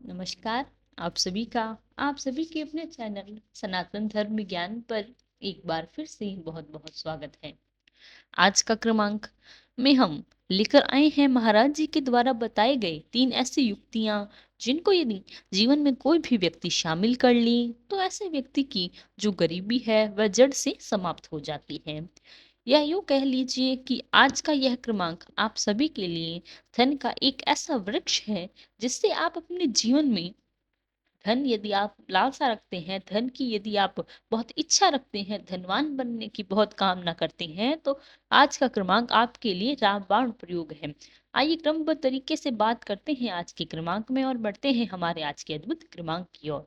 नमस्कार। आप सभी का आप सभी के अपने चैनल सनातन धर्म विज्ञान पर एक बार फिर से बहुत बहुत स्वागत है। आज का क्रमांक में हम लेकर आए हैं महाराज जी के द्वारा बताए गए 3 ऐसी युक्तियां जिनको यदि जीवन में कोई भी व्यक्ति शामिल कर ली तो ऐसे व्यक्ति की जो गरीबी है वह जड़ से समाप्त हो जाती है। या यूं कह लीजिए कि आज का यह क्रमांक आप सभी के लिए धन का एक ऐसा वृक्ष है जिससे आप अपने जीवन में धन यदि आप लालसा रखते हैं, धन की यदि आप बहुत इच्छा रखते हैं, धनवान बनने की बहुत कामना करते हैं, तो आज का क्रमांक आपके लिए रामबाण प्रयोग है। आइए क्रमबद्ध तरीके से बात करते हैं आज के क्रमांक में और बढ़ते हैं हमारे आज के अद्भुत क्रमांक की ओर।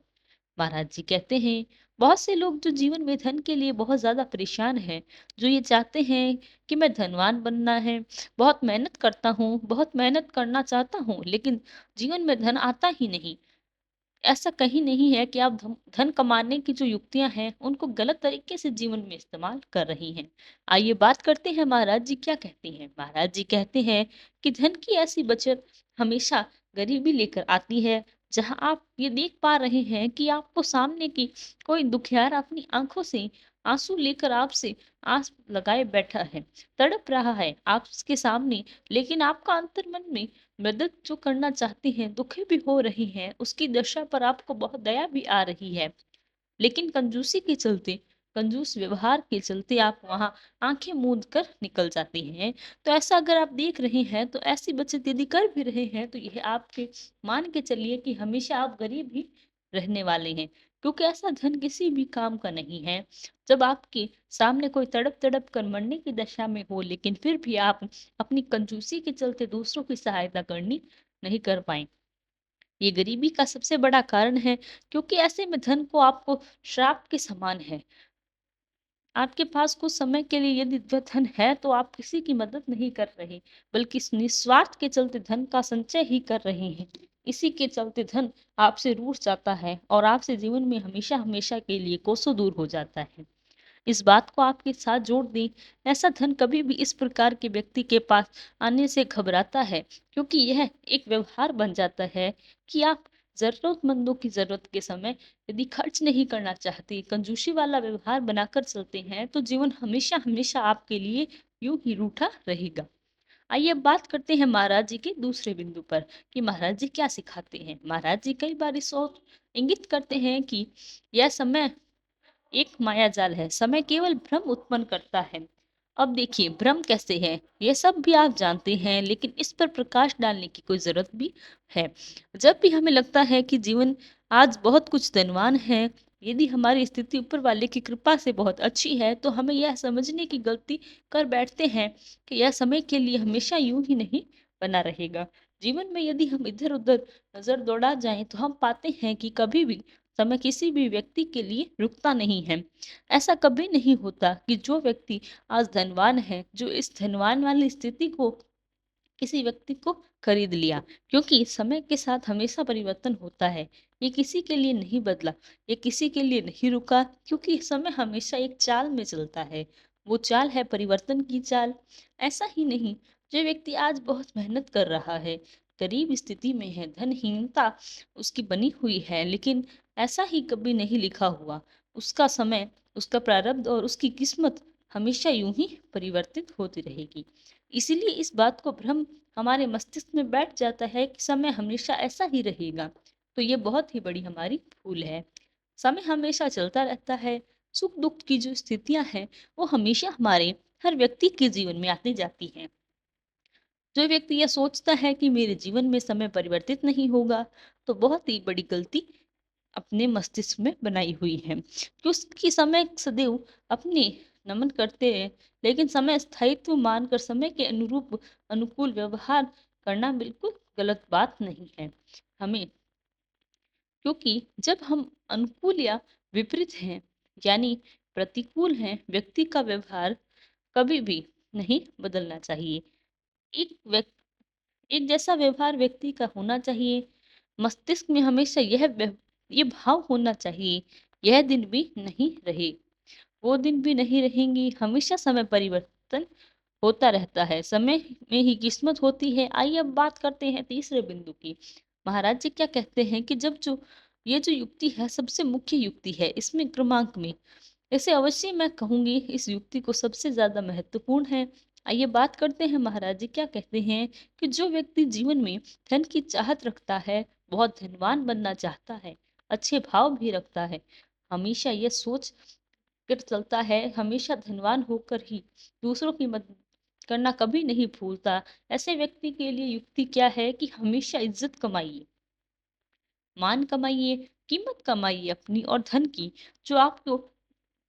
महाराज जी कहते हैं, बहुत से लोग जो जीवन में धन के लिए बहुत ज्यादा परेशान हैं, जो ये चाहते हैं कि मैं धनवान बनना है, बहुत मेहनत करता हूँ, बहुत मेहनत करना चाहता हूँ, लेकिन जीवन में धन आता ही नहीं। ऐसा कहीं नहीं है कि आप धन कमाने की जो युक्तियां हैं उनको गलत तरीके से जीवन में इस्तेमाल कर रही हैं। आइए बात करते हैं महाराज जी क्या कहते हैं। महाराज जी कहते हैं कि धन की ऐसी बचत हमेशा गरीबी लेकर आती है। जहां आप ये देख पा रहे हैं कि आपको सामने की कोई दुखियार अपनी आंखों से आंसू लेकर आपसे आस लगाए बैठा है, तड़प रहा है आपके सामने, लेकिन आपका अंतर मन में मदद जो करना चाहते हैं, दुखी भी हो रही हैं, उसकी दशा पर आपको बहुत दया भी आ रही है, लेकिन कंजूसी के चलते, कंजूस व्यवहार के चलते आप वहां आंखें मूंद कर निकल जाते हैं। तो ऐसा अगर आप देख रहे हैं, तो ऐसी बचत यदि कर भी रहे हैं, तो यह आपके मान के चलिए कि हमेशा आप गरीब ही रहने वाले हैं, क्योंकि ऐसा धन किसी भी काम का नहीं है। जब आपके सामने कोई तड़प तड़प कर मरने की दशा में हो, लेकिन फिर भी आप अपनी कंजूसी के चलते दूसरों की सहायता करनी नहीं कर पाए, ये गरीबी का सबसे बड़ा कारण है। क्योंकि ऐसे में धन को आपको श्राप के समान है। आपके पास कुछ समय के लिए यदि धन है तो आप किसी की मदद नहीं कर रहे, बल्कि इस निस्वार्थ के चलते धन का संचय ही कर रहे हैं। इसी के चलते धन आपसे रूठ जाता है और आपसे जीवन में हमेशा हमेशा के लिए कोसों दूर हो जाता है। इस बात को आपके साथ जोड़ दें, ऐसा धन कभी भी इस प्रकार के व्यक्ति के पास आने से घबराता है, क्योंकि यह एक व्यवहार बन जाता है कि आप जरूरतमंदों की जरूरत के समय यदि खर्च नहीं करना चाहते, कंजूसी वाला व्यवहार बनाकर चलते हैं, तो जीवन हमेशा हमेशा आपके लिए यूं ही रूठा रहेगा। आइए अब बात करते हैं महाराज जी के दूसरे बिंदु पर कि महाराज जी क्या सिखाते हैं। महाराज जी कई बार इस ओर इंगित करते हैं कि यह समय एक माया जाल है, समय केवल भ्रम उत्पन्न करता है। अब देखिए भ्रम कैसे है, ये सब भी आप जानते हैं, लेकिन इस पर प्रकाश डालने की कोई जरूरत भी है। जब भी हमें लगता है कि जीवन आज बहुत कुछ धनवान है, यदि हमारी स्थिति ऊपर वाले की कृपा से बहुत अच्छी है, तो हमें यह समझने की गलती कर बैठते हैं कि यह समय के लिए हमेशा यूं ही नहीं बना रहेगा। जीवन में यदि हम इधर उधर नजर दौड़ा जाएं, तो हम पाते हैं कि कभी भी समय किसी भी व्यक्ति के लिए रुकता नहीं है। ऐसा कभी नहीं होता कि जो व्यक्ति आज धनवान है, जो इस धनवान वाली स्थिति को किसी व्यक्ति को खरीद लिया, क्योंकि समय के साथ हमेशा परिवर्तन होता है। ये किसी के लिए नहीं बदला, ये किसी के लिए नहीं रुका, क्योंकि समय हमेशा एक चाल में चलता है। वो चाल है परिवर्तन की चाल। ऐसा ही नहीं, जो व्यक्ति आज बहुत मेहनत कर रहा है, गरीब स्थिति में है, धनहीनता उसकी बनी हुई है, लेकिन ऐसा ही कभी नहीं लिखा हुआ, उसका समय, उसका प्रारब्ध और उसकी किस्मत हमेशा यूं ही परिवर्तित होती रहेगी। इसीलिए इस बात को भ्रम हमारे मस्तिष्क में बैठ जाता है कि समय हमेशा ऐसा ही रहेगा। तो ये बहुत ही बड़ी हमारी भूल है। समय हमेशा चलता रहता है। सुख दुख की जो स्थितियां हैं, वो हमेशा हमारे हर व्यक्ति के जीवन में आती जाती हैं। जो व्यक्ति यह सोचता है कि मेरे जीवन में समय परिवर्तित नहीं होगा, तो बहुत ही बड़ी गलती अपने मस्तिष्क में बनाई हुई है कि उसकी समय सदैव अपने नमन करते हैं, लेकिन समय स्थायित्व मानकर समय के अनुरूप अनुकूल व्यवहार करना बिल्कुल गलत बात नहीं है। हमें, क्योंकि जब हम अनुकूल या विपरीत हैं, यानी प्रतिकूल हैं, व्यक्ति का व्यवहार कभी भी नहीं बदलना चाहिए। एक एक जैसा व्यवहार व्यक्ति का होना चाहिए। मस्तिष्क में हमेशा ये भाव होना चाहिए, यह दिन भी नहीं रहे, वो दिन भी नहीं रहेंगी, हमेशा समय परिवर्तन होता रहता है, समय में ही किस्मत होती है। आइए अब बात करते हैं तीसरे बिंदु की। महाराज जी क्या कहते हैं कि जब जो ये जो युक्ति है सबसे मुख्य युक्ति है इसमें क्रमांक में, इसे अवश्य मैं कहूंगी इस युक्ति को सबसे ज्यादा महत्वपूर्ण है। आइए बात करते हैं महाराज जी क्या कहते हैं कि जो व्यक्ति जीवन में धन की चाहत रखता है, बहुत धनवान बनना चाहता है, अच्छे भाव भी रखता है, हमेशा ये सोच कर चलता है, हमेशा धनवान होकर ही दूसरों की मदद करना कभी नहीं भूलता, ऐसे व्यक्ति के लिए युक्ति क्या है कि हमेशा इज्जत कमाइए, मान कमाइए, कीमत कमाइए अपनी और धन की, जो आपको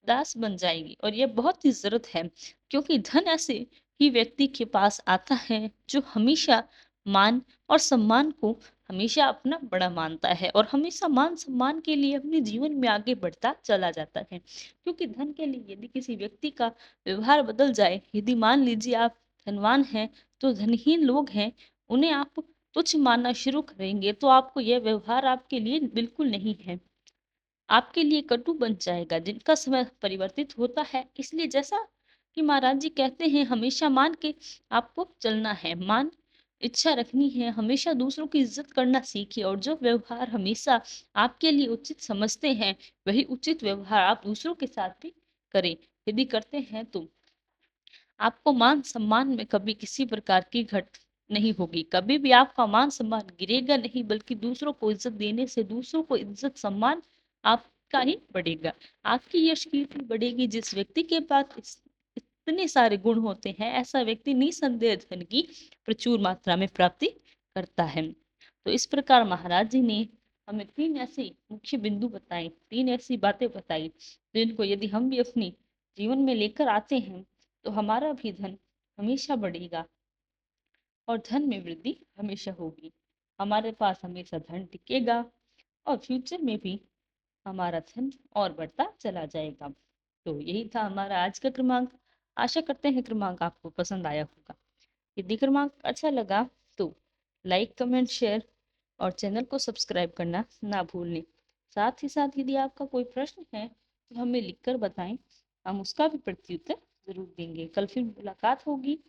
दास बन जाएगी। और ये बहुत ही जरूरत है, क्योंकि धन ऐसे ही व्यक्ति के पास आता है जो हमेशा मान और सम्मान को हमेशा अपना बड़ा मानता है और हमेशा मान सम्मान के लिए अपने जीवन में आगे बढ़ता चला जाता है। क्योंकि धन के लिए यदि किसी व्यक्ति का व्यवहार बदल जाए, यदि मान लीजिए आप धनवान हैं तो धनहीन लोग हैं उन्हें आप तुच्छ मानना शुरू करेंगे, तो आपको यह व्यवहार आपके लिए बिल्कुल नहीं है, आपके लिए कटु बन जाएगा। जिनका समय परिवर्तित होता है, इसलिए जैसा कि महाराज जी कहते हैं हमेशा मान के आपको चलना है, मान इच्छा रखनी है, हमेशा दूसरों की इज्जत करना सीखिए और जो व्यवहार हमेशा आपके लिए उचित समझते हैं वही उचित व्यवहार आप दूसरों के साथ भी करें। यदि करते हैं तो आपको मान सम्मान में कभी किसी प्रकार की घट नहीं होगी, कभी भी आपका मान सम्मान गिरेगा नहीं, बल्कि दूसरों को इज्जत देने से दूसरों को इज्जत सम्मान आपका ही बढ़ेगा, आपकी यश कीर्ति बढ़ेगी। जिस व्यक्ति के पास इतने सारे गुण होते हैं, ऐसा व्यक्ति निसंदेह धन की प्रचुर मात्रा में प्राप्ति करता है। तो इस प्रकार महाराज जी ने हमें तीन ऐसे मुख्य बिंदु बताए, तीन ऐसी बातें बताई जिनको यदि हम भी अपनी जीवन में लेकर आते हैं तो हमारा भी धन हमेशा बढ़ेगा और धन में वृद्धि हमेशा होगी, हमारे पास हमेशा धन टिकेगा और फ्यूचर में भी हमारा धन और बढ़ता चला जाएगा। तो यही था हमारा आज का क्रमांक। आशा करते हैं क्रमांक आपको पसंद आया होगा। यदि क्रमांक अच्छा लगा तो लाइक कमेंट शेयर और चैनल को सब्सक्राइब करना ना भूलें। साथ ही साथ यदि आपका कोई प्रश्न है तो हमें लिखकर बताएं, हम उसका भी प्रत्युत्तर जरूर देंगे। कल फिर मुलाकात होगी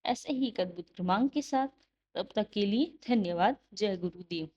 ऐसे ही एक अद्भुत क्रमांक के साथ। तब तक के लिए धन्यवाद। जय गुरुदेव।